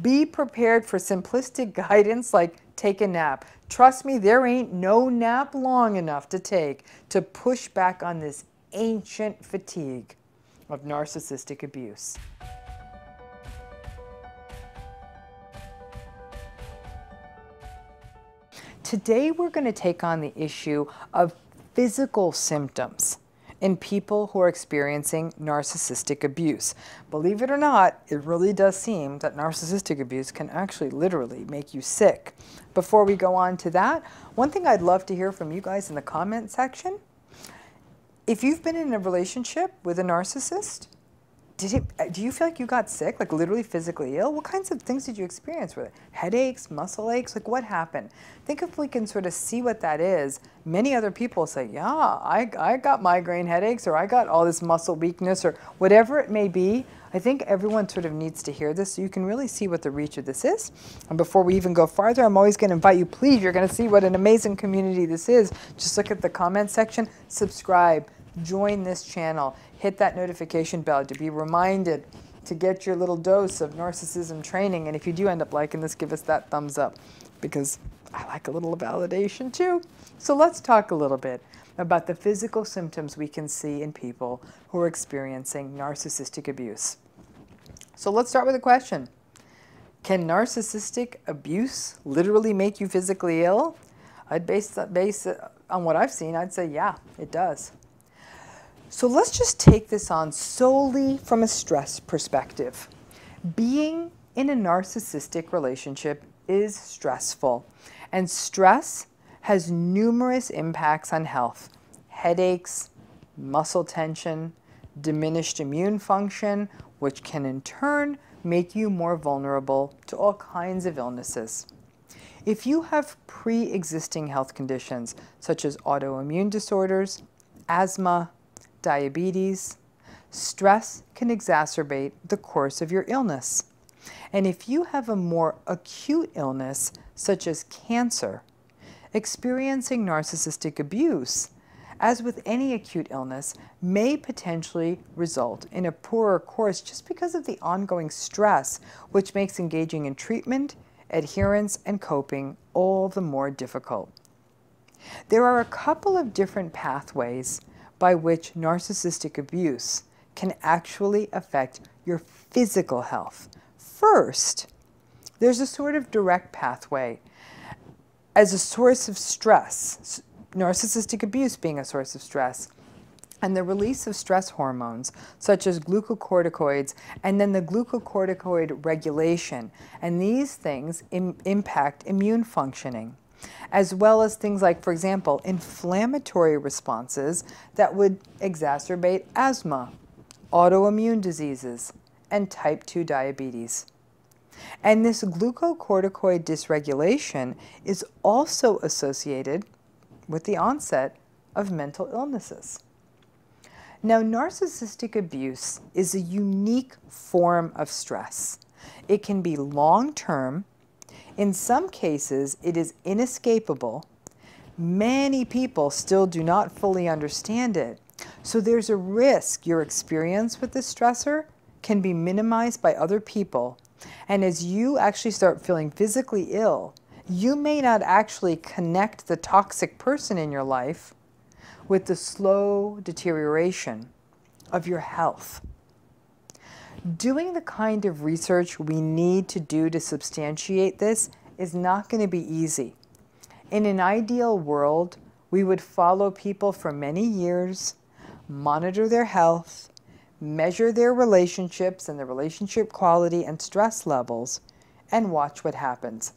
Be prepared for simplistic guidance like take a nap. Trust me, there ain't no nap long enough to take to push back on this ancient fatigue of narcissistic abuse. Today we're going to take on the issue of physical symptoms in people who are experiencing narcissistic abuse. Believe it or not, it really does seem that narcissistic abuse can actually literally make you sick. Before we go on to that, one thing I'd love to hear from you guys in the comment section, if you've been in a relationship with a narcissist, do you feel like you got sick, like literally physically ill? What kinds of things did you experience with it? Headaches, muscle aches, like what happened? Think if we can sort of see what that is. Many other people say, yeah, I got migraine headaches, or I got all this muscle weakness, or whatever it may be. I think everyone sort of needs to hear this so you can really see what the reach of this is. And before we even go farther, I'm always going to invite you, please, you're going to see what an amazing community this is. Just look at the comment section, subscribe, join this channel. Hit that notification bell to be reminded to get your little dose of narcissism training. And if you do end up liking this, give us that thumbs up, because I like a little validation too. So let's talk a little bit about the physical symptoms we can see in people who are experiencing narcissistic abuse. So let's start with a question. Can narcissistic abuse literally make you physically ill? I'd base it on what I've seen. I'd say, yeah, it does. So let's just take this on solely from a stress perspective. Being in a narcissistic relationship is stressful, and stress has numerous impacts on health. Headaches, muscle tension, diminished immune function, which can in turn make you more vulnerable to all kinds of illnesses. If you have pre-existing health conditions such as autoimmune disorders, asthma, diabetes, stress can exacerbate the course of your illness. And if you have a more acute illness, such as cancer, experiencing narcissistic abuse, as with any acute illness, may potentially result in a poorer course just because of the ongoing stress, which makes engaging in treatment, adherence, and coping all the more difficult. There are a couple of different pathways by which narcissistic abuse can actually affect your physical health. First, there's a sort of direct pathway as a source of stress, narcissistic abuse being a source of stress, and the release of stress hormones such as glucocorticoids, and then the glucocorticoid regulation. And these things impact immune functioning, as well as things like, for example, inflammatory responses that would exacerbate asthma, autoimmune diseases, and type 2 diabetes. And this glucocorticoid dysregulation is also associated with the onset of mental illnesses. Now, narcissistic abuse is a unique form of stress. It can be long-term. In some cases, it is inescapable. Many people still do not fully understand it. So there's a risk your experience with this stressor can be minimized by other people. And as you actually start feeling physically ill, you may not actually connect the toxic person in your life with the slow deterioration of your health. Doing the kind of research we need to do to substantiate this is not going to be easy. In an ideal world, we would follow people for many years, monitor their health, measure their relationships and the relationship quality and stress levels, and watch what happens.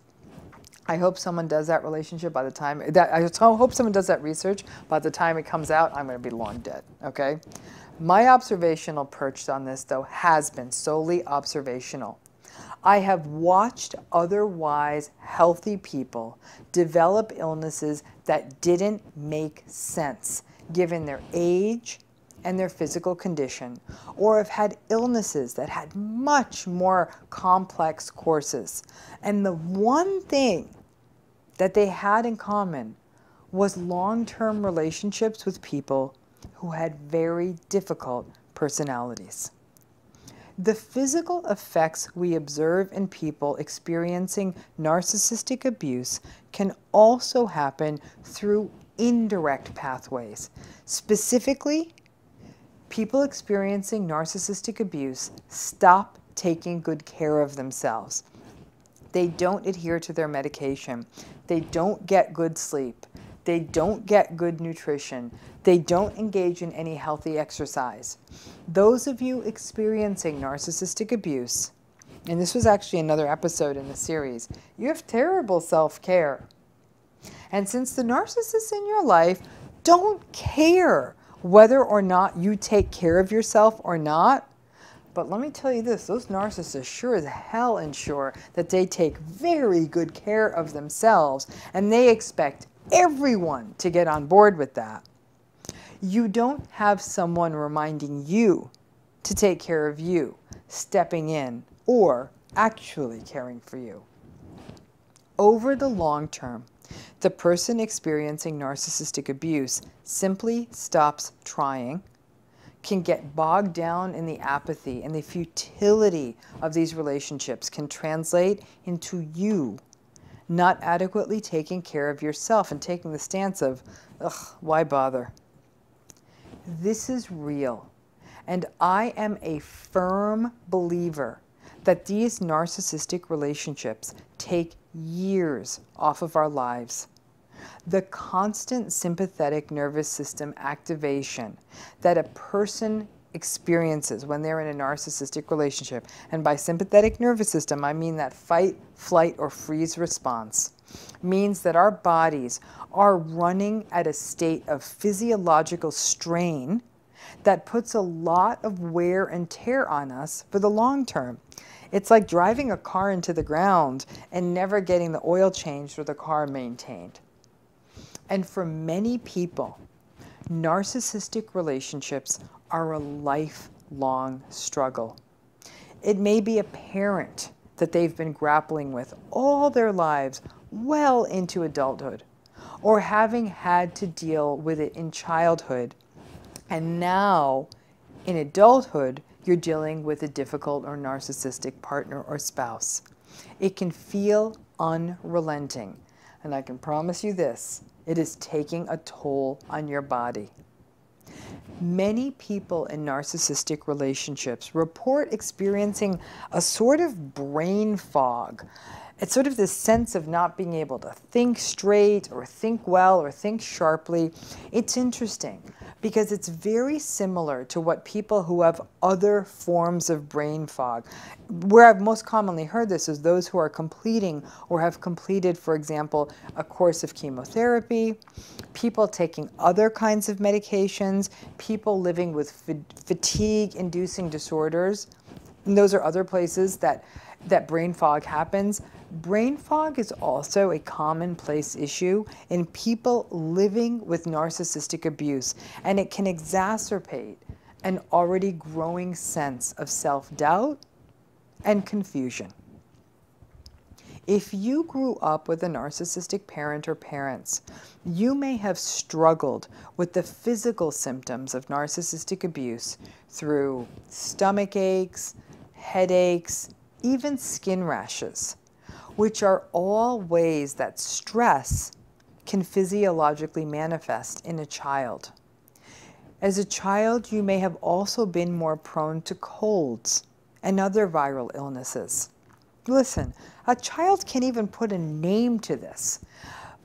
I hope someone does that relationship by the time, I hope someone does that research. By the time it comes out, I'm going to be long dead, okay? My observational perch on this, though, has been solely observational. I have watched otherwise healthy people develop illnesses that didn't make sense, given their age and their physical condition, or have had illnesses that had much more complex courses. And the one thing that they had in common was long-term relationships with people who had very difficult personalities. The physical effects we observe in people experiencing narcissistic abuse can also happen through indirect pathways. Specifically, people experiencing narcissistic abuse stop taking good care of themselves. They don't adhere to their medication. They don't get good sleep. They don't get good nutrition. They don't engage in any healthy exercise. Those of you experiencing narcissistic abuse, and this was actually another episode in the series, you have terrible self-care. And since the narcissists in your life don't care whether or not you take care of yourself or not, but let me tell you this, those narcissists sure as hell ensure that they take very good care of themselves, and they expect everyone to get on board with that. You don't have someone reminding you to take care of you, stepping in, or actually caring for you. Over the long term, the person experiencing narcissistic abuse simply stops trying, can get bogged down in the apathy, and the futility of these relationships can translate into you not adequately taking care of yourself and taking the stance of, ugh, why bother? This is real, and I am a firm believer that these narcissistic relationships take years off of our lives. The constant sympathetic nervous system activation that a person experiences when they're in a narcissistic relationship, and by sympathetic nervous system I mean that fight, flight, or freeze response, means that our bodies are running at a state of physiological strain that puts a lot of wear and tear on us for the long term. It's like driving a car into the ground and never getting the oil changed or the car maintained. And for many people, narcissistic relationships are a lifelong struggle. It may be a parent that they've been grappling with all their lives, well into adulthood, or having had to deal with it in childhood, and now in adulthood you're dealing with a difficult or narcissistic partner or spouse. It can feel unrelenting, and I can promise you this, it is taking a toll on your body. Many people in narcissistic relationships report experiencing a sort of brain fog. It's sort of this sense of not being able to think straight or think well or think sharply. It's interesting because it's very similar to what people who have other forms of brain fog, where I've most commonly heard this is those who are completing or have completed, for example, a course of chemotherapy, people taking other kinds of medications, people living with fatigue-inducing disorders. And those are other places that brain fog happens. Brain fog is also a commonplace issue in people living with narcissistic abuse, and it can exacerbate an already growing sense of self-doubt and confusion. If you grew up with a narcissistic parent or parents, you may have struggled with the physical symptoms of narcissistic abuse through stomach aches, headaches, even skin rashes, which are all ways that stress can physiologically manifest in a child. As a child, you may have also been more prone to colds and other viral illnesses. Listen, a child can't even put a name to this,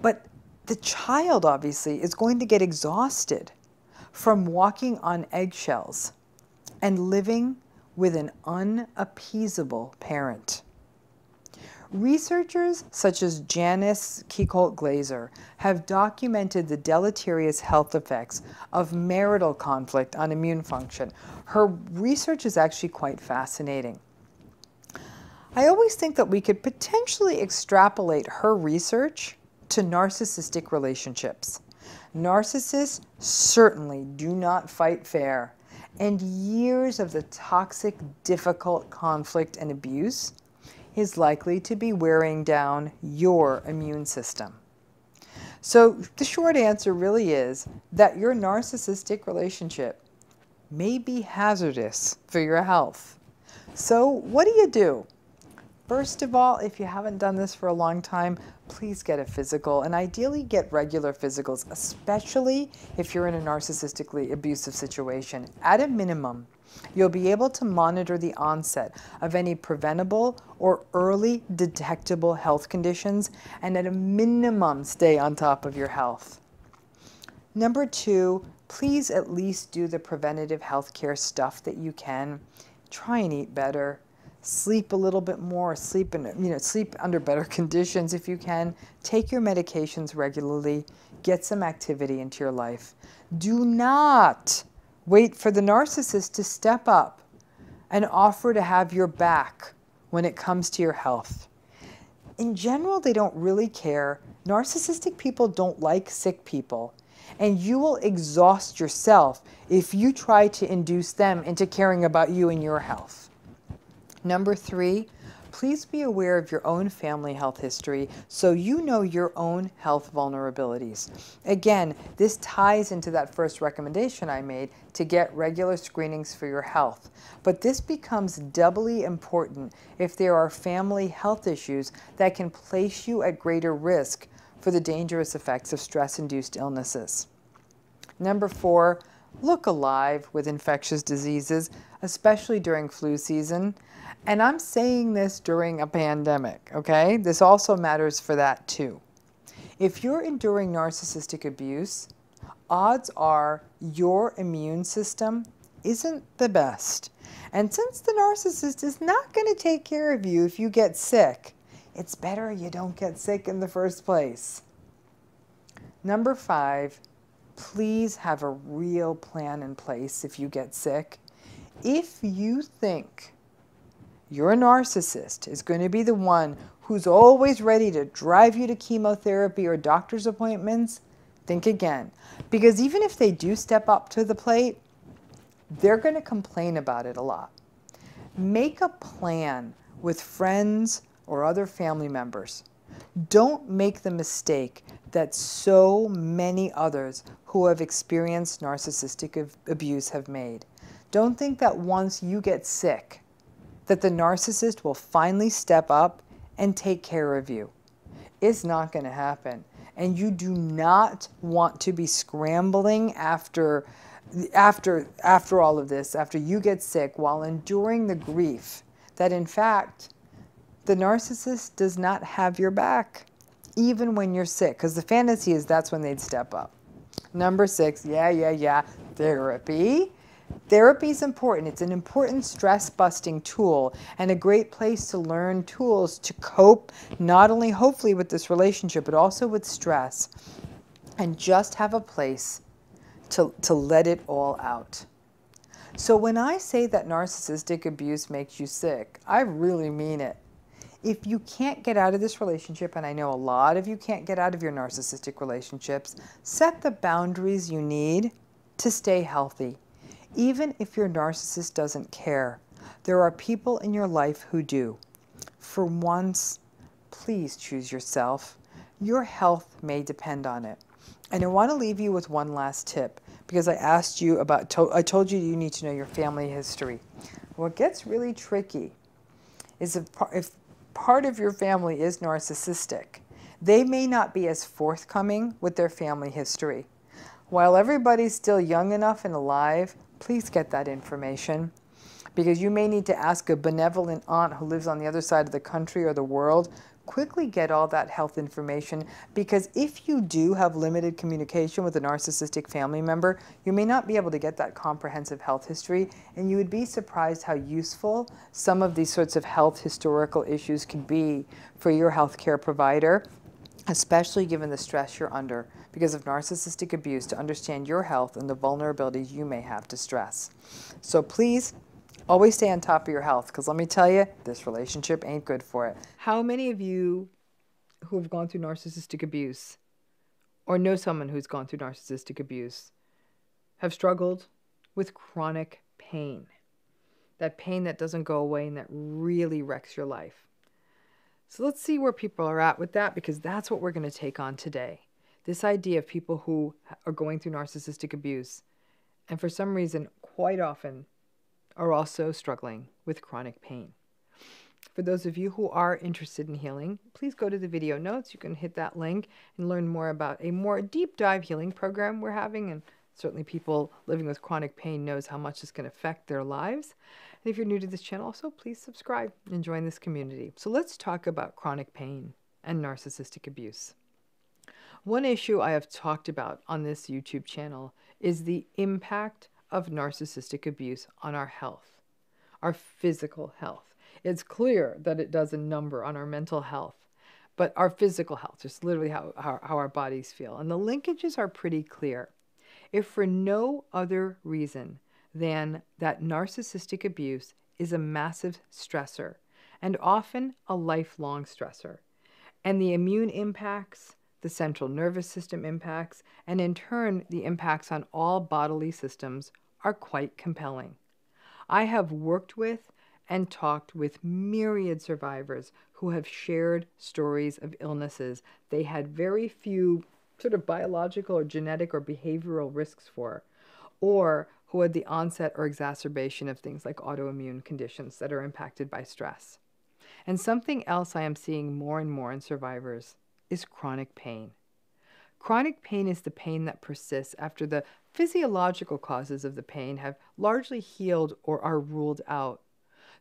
but the child obviously is going to get exhausted from walking on eggshells and living with an unappeasable parent. Researchers such as Janice Kiecolt-Glaser have documented the deleterious health effects of marital conflict on immune function. Her research is actually quite fascinating. I always think that we could potentially extrapolate her research to narcissistic relationships. Narcissists certainly do not fight fair, and years of the toxic, difficult conflict and abuse is likely to be wearing down your immune system. So the short answer really is that your narcissistic relationship may be hazardous for your health. So what do? First of all, if you haven't done this for a long time, please get a physical, and ideally get regular physicals, especially if you're in a narcissistically abusive situation. At a minimum, you'll be able to monitor the onset of any preventable or early detectable health conditions, and at a minimum, stay on top of your health. Number 2, please at least do the preventative health care stuff that you can. Try and eat better. Sleep a little bit more, sleep under better conditions if you can. Take your medications regularly. Get some activity into your life. Do not wait for the narcissist to step up and offer to have your back when it comes to your health. In general, they don't really care. Narcissistic people don't like sick people, and you will exhaust yourself if you try to induce them into caring about you and your health. Number 3, please be aware of your own family health history so you know your own health vulnerabilities. Again, this ties into that first recommendation I made to get regular screenings for your health. But this becomes doubly important if there are family health issues that can place you at greater risk for the dangerous effects of stress-induced illnesses. Number 4, look alive with infectious diseases, especially during flu season. And I'm saying this during a pandemic, okay? This also matters for that too. If you're enduring narcissistic abuse, odds are your immune system isn't the best. And since the narcissist is not going to take care of you if you get sick, it's better you don't get sick in the first place. Number 5, please have a real plan in place if you get sick. If you think your narcissist is going to be the one who's always ready to drive you to chemotherapy or doctor's appointments, think again. Because even if they do step up to the plate, they're going to complain about it a lot. Make a plan with friends or other family members. Don't make the mistake that so many others who have experienced narcissistic abuse have made. Don't think that once you get sick, that the narcissist will finally step up and take care of you. It's not going to happen. And you do not want to be scrambling after all of this, after you get sick, while enduring the grief that in fact the narcissist does not have your back, even when you're sick, because the fantasy is that's when they'd step up. Number 6, therapy. Therapy is important. It's an important stress-busting tool and a great place to learn tools to cope, not only hopefully with this relationship, but also with stress, and just have a place to let it all out. So when I say that narcissistic abuse makes you sick, I really mean it. If you can't get out of this relationship, and I know a lot of you can't get out of your narcissistic relationships, set the boundaries you need to stay healthy. Even if your narcissist doesn't care, there are people in your life who do. For once, please choose yourself. Your health may depend on it. And I want to leave you with one last tip, because I asked you about, I told you you need to know your family history. What gets really tricky is if part of your family is narcissistic, they may not be as forthcoming with their family history. While everybody's still young enough and alive, please get that information, because you may need to ask a benevolent aunt who lives on the other side of the country or the world. Quickly get all that health information, because if you do have limited communication with a narcissistic family member, you may not be able to get that comprehensive health history, and you would be surprised how useful some of these sorts of health historical issues can be for your healthcare provider, especially given the stress you're under because of narcissistic abuse, to understand your health and the vulnerabilities you may have to stress. So please, always stay on top of your health, because let me tell you, this relationship ain't good for it. How many of you who have gone through narcissistic abuse or know someone who's gone through narcissistic abuse have struggled with chronic pain? That pain that doesn't go away and that really wrecks your life. So let's see where people are at with that, because that's what we're going to take on today. This idea of people who are going through narcissistic abuse and for some reason quite often are also struggling with chronic pain. For those of you who are interested in healing, please go to the video notes. You can hit that link and learn more about a more deep dive healing program we're having. And certainly people living with chronic pain knows how much this can affect their lives. And if you're new to this channel also, please subscribe and join this community. So let's talk about chronic pain and narcissistic abuse. One issue I have talked about on this YouTube channel is the impact of narcissistic abuse on our health, our physical health. It's clear that it does a number on our mental health, but our physical health, just literally how our bodies feel. And the linkages are pretty clear. If for no other reason than that narcissistic abuse is a massive stressor and often a lifelong stressor, and the immune impacts, the central nervous system impacts, and in turn, the impacts on all bodily systems are quite compelling. I have worked with and talked with myriad survivors who have shared stories of illnesses they had very few sort of biological or genetic or behavioral risks for, or who had the onset or exacerbation of things like autoimmune conditions that are impacted by stress. And something else I am seeing more and more in survivors is chronic pain. Chronic pain is the pain that persists after the physiological causes of the pain have largely healed or are ruled out.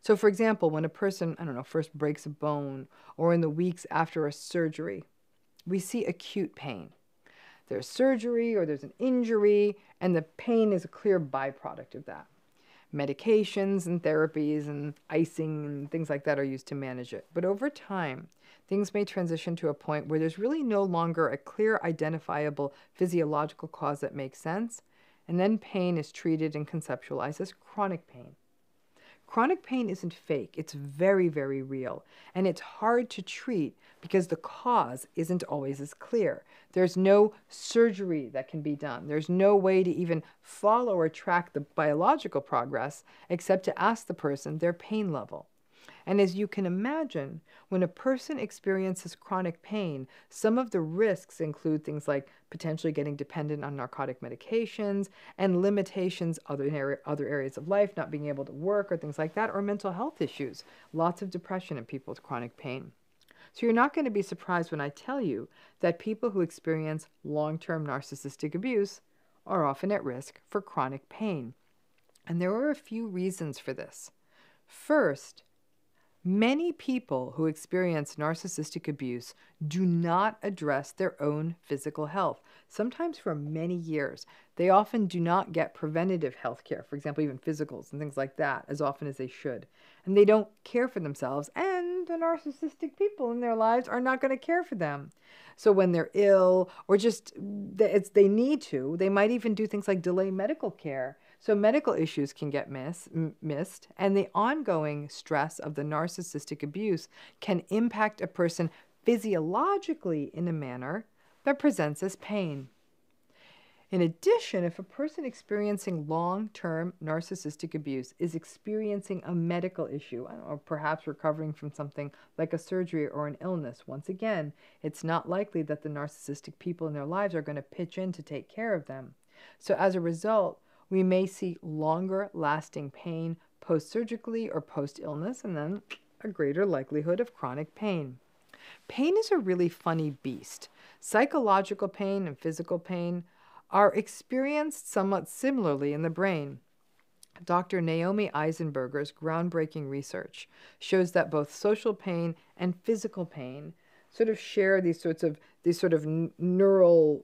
So for example, when a person, first breaks a bone, or in the weeks after a surgery, we see acute pain. There's surgery or there's an injury, and the pain is a clear byproduct of that. Medications and therapies and icing and things like that are used to manage it. But over time, things may transition to a point where there's really no longer a clear identifiable physiological cause that makes sense, and then pain is treated and conceptualized as chronic pain. Chronic pain isn't fake. It's very, very real. And it's hard to treat because the cause isn't always as clear. There's no surgery that can be done. There's no way to even follow or track the biological progress except to ask the person their pain level. And as you can imagine, when a person experiences chronic pain, some of the risks include things like potentially getting dependent on narcotic medications and limitations, other areas of life, not being able to work or things like that, or mental health issues, lots of depression in people with chronic pain. So you're not going to be surprised when I tell you that people who experience long-term narcissistic abuse are often at risk for chronic pain. And there are a few reasons for this. First, many people who experience narcissistic abuse do not address their own physical health, sometimes for many years. They often do not get preventative health care, for example, even physicals and things like that, as often as they should. And they don't care for themselves, and the narcissistic people in their lives are not going to care for them. So when they're ill or just they need to, they might even do things like delay medical care. So medical issues can get missed, and the ongoing stress of the narcissistic abuse can impact a person physiologically in a manner that presents as pain. In addition, if a person experiencing long-term narcissistic abuse is experiencing a medical issue, or perhaps recovering from something like a surgery or an illness, once again, it's not likely that the narcissistic people in their lives are going to pitch in to take care of them. So as a result, we may see longer lasting pain post-surgically or post-illness, and then a greater likelihood of chronic pain. Pain is a really funny beast. Psychological pain and physical pain are experienced somewhat similarly in the brain. Dr. Naomi Eisenberger's groundbreaking research shows that both social pain and physical pain sort of share these sort of neural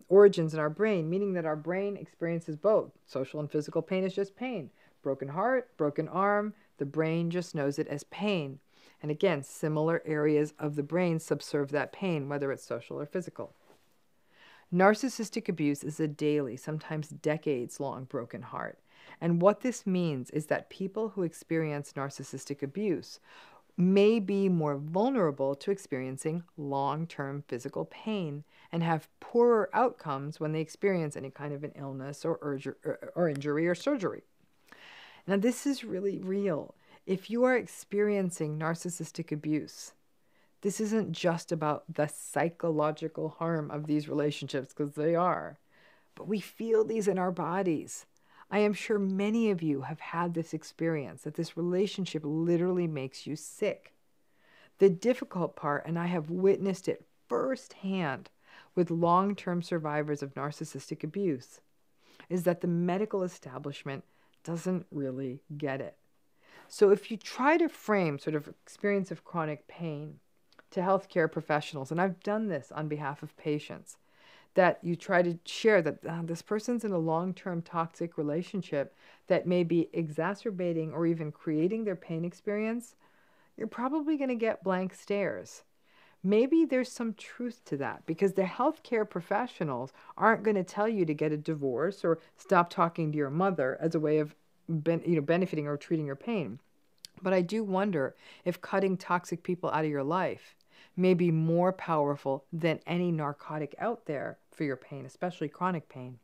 origins in our brain, meaning that our brain experiences both. Social and physical pain is just pain. Broken heart, broken arm, the brain just knows it as pain. And again, similar areas of the brain subserve that pain, whether it's social or physical. Narcissistic abuse is a daily, sometimes decades-long broken heart. And what this means is that people who experience narcissistic abuse may be more vulnerable to experiencing long-term physical pain and have poorer outcomes when they experience any kind of an illness or injury or surgery. Now, this is really real. If you are experiencing narcissistic abuse, this isn't just about the psychological harm of these relationships, because they are, but we feel these in our bodies. I am sure many of you have had this experience, that this relationship literally makes you sick. The difficult part, and I have witnessed it firsthand with long-term survivors of narcissistic abuse, is that the medical establishment doesn't really get it. So if you try to frame sort of experience of chronic pain to healthcare professionals, and I've done this on behalf of patients, that you try to share that this person's in a long-term toxic relationship that may be exacerbating or even creating their pain experience, you're probably going to get blank stares. Maybe there's some truth to that, because the healthcare professionals aren't going to tell you to get a divorce or stop talking to your mother as a way of benefiting or treating your pain. But I do wonder if cutting toxic people out of your life may be more powerful than any narcotic out there for your pain, especially chronic pain.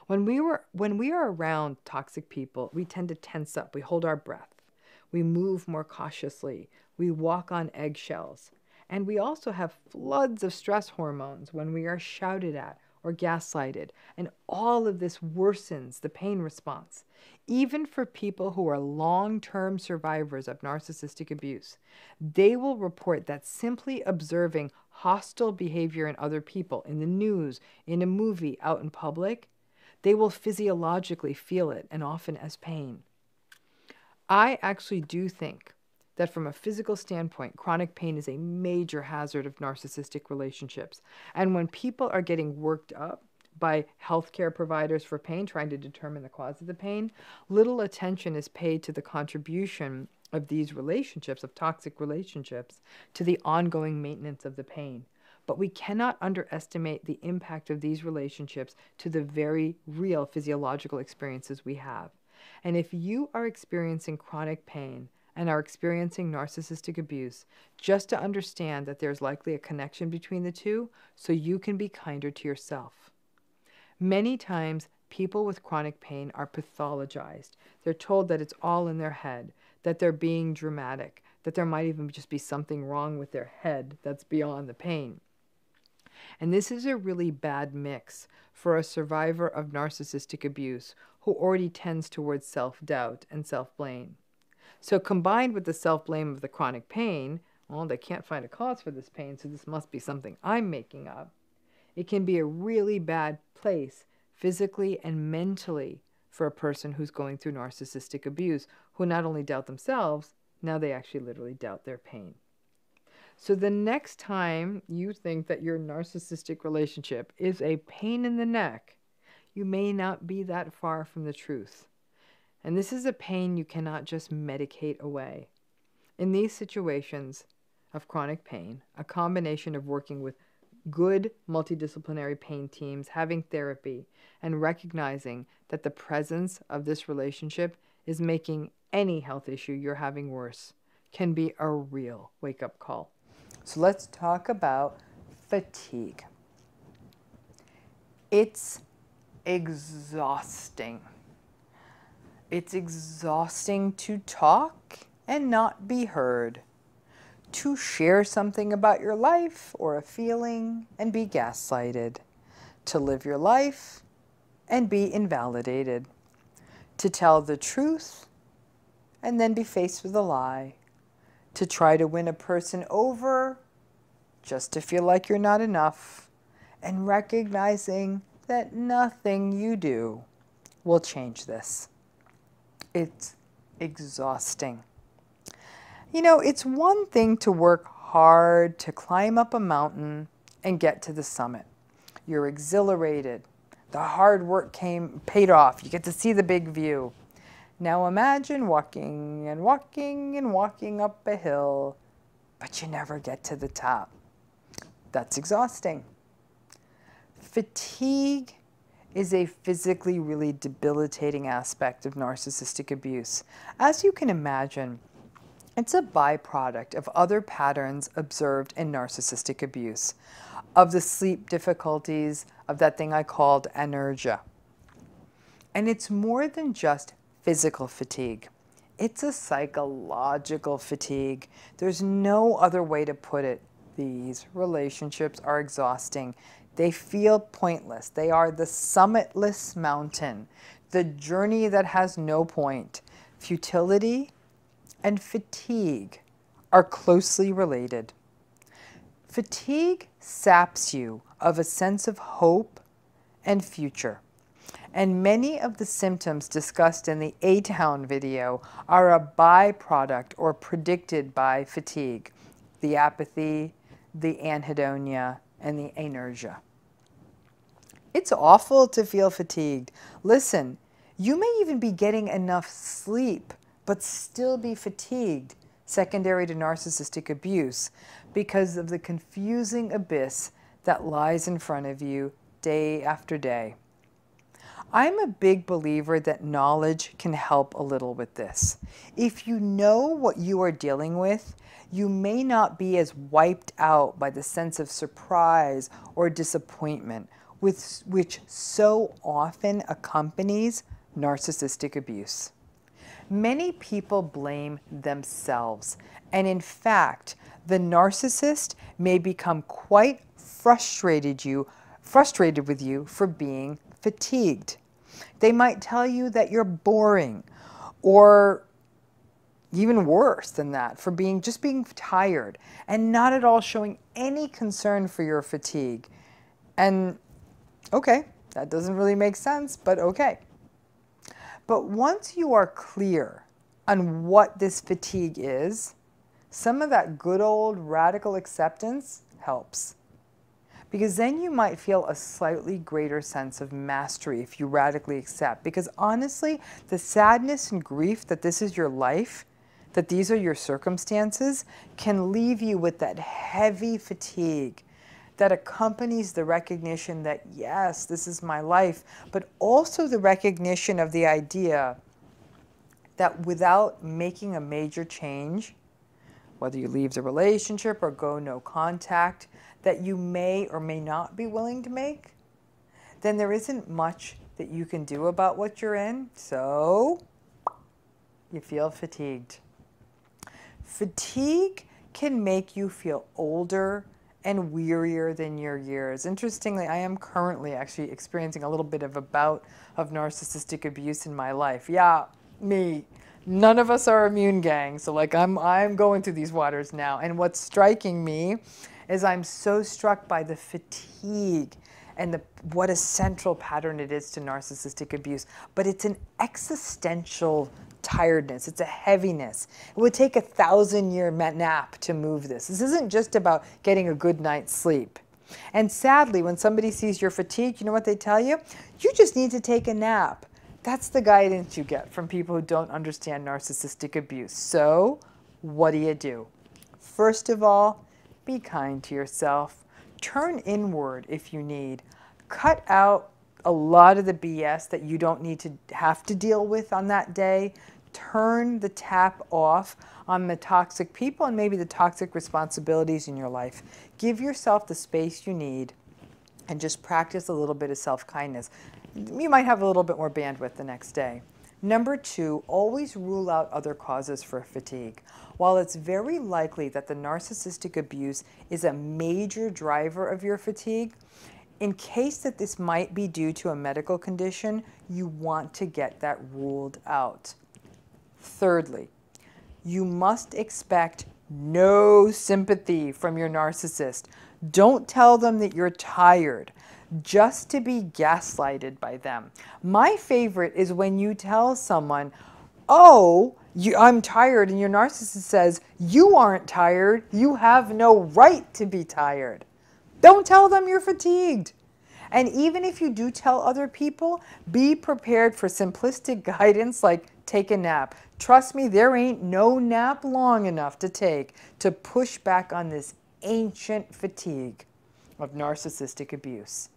When we are around toxic people, we tend to tense up. We hold our breath. We move more cautiously. We walk on eggshells. And we also have floods of stress hormones when we are shouted at or gaslighted. And all of this worsens the pain response. Even for people who are long-term survivors of narcissistic abuse, they will report that simply observing hostile behavior in other people, in the news, in a movie, out in public, they will physiologically feel it, and often as pain. I actually do think that from a physical standpoint, chronic pain is a major hazard of narcissistic relationships. And when people are getting worked up by healthcare providers for pain, trying to determine the cause of the pain, little attention is paid to the contribution of these relationships, of toxic relationships, to the ongoing maintenance of the pain. But we cannot underestimate the impact of these relationships to the very real physiological experiences we have. And if you are experiencing chronic pain and are experiencing narcissistic abuse, just to understand that there's likely a connection between the two so you can be kinder to yourself. Many times, people with chronic pain are pathologized. They're told that it's all in their head, that they're being dramatic, that there might even just be something wrong with their head that's beyond the pain. And this is a really bad mix for a survivor of narcissistic abuse who already tends towards self-doubt and self-blame. So combined with the self-blame of the chronic pain, well, they can't find a cause for this pain, so this must be something I'm making up. It can be a really bad place physically and mentally for a person who's going through narcissistic abuse, who not only doubt themselves, now they actually literally doubt their pain. So the next time you think that your narcissistic relationship is a pain in the neck, you may not be that far from the truth. And this is a pain you cannot just medicate away. In these situations of chronic pain, a combination of working with good multidisciplinary pain teams, having therapy, and recognizing that the presence of this relationship is making any health issue you're having worse can be a real wake-up call. So let's talk about fatigue. It's exhausting. It's exhausting to talk and not be heard, to share something about your life or a feeling and be gaslighted, to live your life and be invalidated, to tell the truth and then be faced with a lie, to try to win a person over just to feel like you're not enough, and recognizing that nothing you do will change this. It's exhausting. You know, it's one thing to work hard to climb up a mountain and get to the summit. You're exhilarated. The hard work paid off. You get to see the big view. Now imagine walking and walking and walking up a hill, but you never get to the top. That's exhausting. Fatigue is a physically really debilitating aspect of narcissistic abuse. As you can imagine, it's a byproduct of other patterns observed in narcissistic abuse, of the sleep difficulties, of that thing I called anergia. And it's more than just physical fatigue. It's a psychological fatigue. There's no other way to put it. These relationships are exhausting. They feel pointless. They are the summitless mountain. the journey that has no point, futility, and fatigue are closely related. Fatigue saps you of a sense of hope and future. And many of the symptoms discussed in the A-Town video are a byproduct or predicted by fatigue: the apathy, the anhedonia, and the inertia. It's awful to feel fatigued. Listen, you may even be getting enough sleep, but still be fatigued, secondary to narcissistic abuse, because of the confusing abyss that lies in front of you day after day. I'm a big believer that knowledge can help a little with this. If you know what you are dealing with, you may not be as wiped out by the sense of surprise or disappointment, which so often accompanies narcissistic abuse. Many people blame themselves, and in fact, the narcissist may become quite frustrated with you for being fatigued. They might tell you that you're boring, or even worse than that, for just being tired and not at all showing any concern for your fatigue. And okay, that doesn't really make sense, but okay. But once you are clear on what this fatigue is, some of that good old radical acceptance helps. Because then you might feel a slightly greater sense of mastery if you radically accept. Because honestly, the sadness and grief that this is your life, that these are your circumstances, can leave you with that heavy fatigue that accompanies the recognition that, yes, this is my life, but also the recognition of the idea that without making a major change, whether you leave the relationship or go no contact, that you may or may not be willing to make, then there isn't much that you can do about what you're in, so you feel fatigued. Fatigue can make you feel older and wearier than your years. Interestingly, I am currently actually experiencing a little bit of a bout of narcissistic abuse in my life. Yeah, me. None of us are immune, gang. So like I'm going through these waters now. And what's striking me is I'm so struck by the fatigue and what a central pattern it is to narcissistic abuse. But it's an existential tiredness. It's a heaviness. It would take 1,000-year nap to move this. This isn't just about getting a good night's sleep. And sadly, when somebody sees you're fatigued, you know what they tell you? You just need to take a nap. That's the guidance you get from people who don't understand narcissistic abuse. So what do? First of all, be kind to yourself. Turn inward if you need. Cut out a lot of the BS that you don't need to have to deal with on that day. Turn the tap off on the toxic people and maybe the toxic responsibilities in your life. Give yourself the space you need and just practice a little bit of self-kindness. You might have a little bit more bandwidth the next day. Number 2, always rule out other causes for fatigue. While it's very likely that the narcissistic abuse is a major driver of your fatigue, in case that this might be due to a medical condition, you want to get that ruled out. Thirdly, you must expect no sympathy from your narcissist. Don't tell them that you're tired just to be gaslighted by them. My favorite is when you tell someone, oh, I'm tired, and your narcissist says, you aren't tired, you have no right to be tired. Don't tell them you're fatigued. And even if you do tell other people, be prepared for simplistic guidance like take a nap. Trust me, there ain't no nap long enough to take to push back on this ancient fatigue of narcissistic abuse.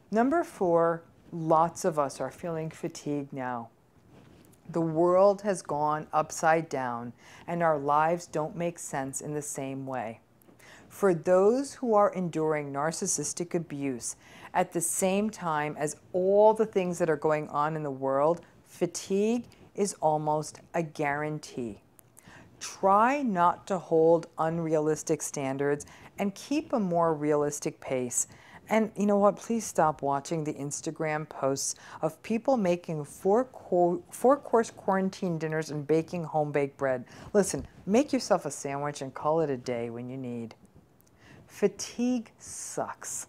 Number 4, lots of us are feeling fatigued now. The world has gone upside down and our lives don't make sense in the same way. For those who are enduring narcissistic abuse at the same time as all the things that are going on in the world, fatigue is almost a guarantee. Try not to hold unrealistic standards and keep a more realistic pace. And you know what? Please stop watching the Instagram posts of people making four-course quarantine dinners and baking home-baked bread. Listen, make yourself a sandwich and call it a day when you need. Fatigue sucks.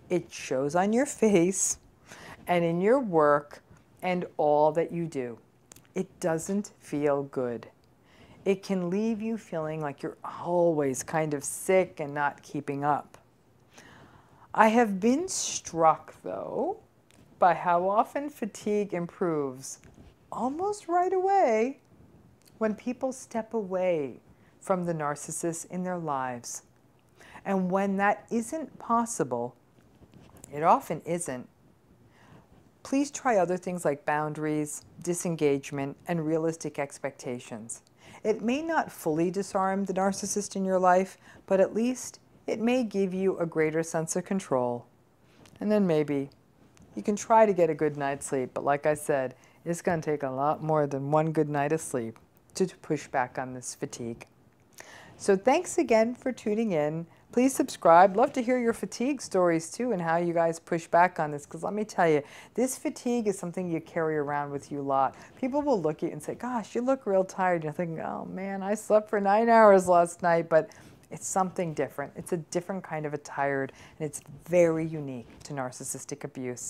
It shows on your face and in your work and all that you do. It doesn't feel good. It can leave you feeling like you're always kind of sick and not keeping up. I have been struck, though, by how often fatigue improves almost right away when people step away from the narcissist in their lives. And when that isn't possible, it often isn't, please try other things like boundaries, disengagement, and realistic expectations. It may not fully disarm the narcissist in your life, but at least it may give you a greater sense of control. And then maybe you can try to get a good night's sleep, but like I said, it's going to take a lot more than one good night of sleep to push back on this fatigue. So thanks again for tuning in. Please subscribe. Love to hear your fatigue stories too and how you guys push back on this, because let me tell you, this fatigue is something you carry around with you a lot. People will look at you and say, gosh, you look real tired. You're thinking, oh man, I slept for 9 hours last night, but it's something different. It's a different kind of a tired, and it's very unique to narcissistic abuse.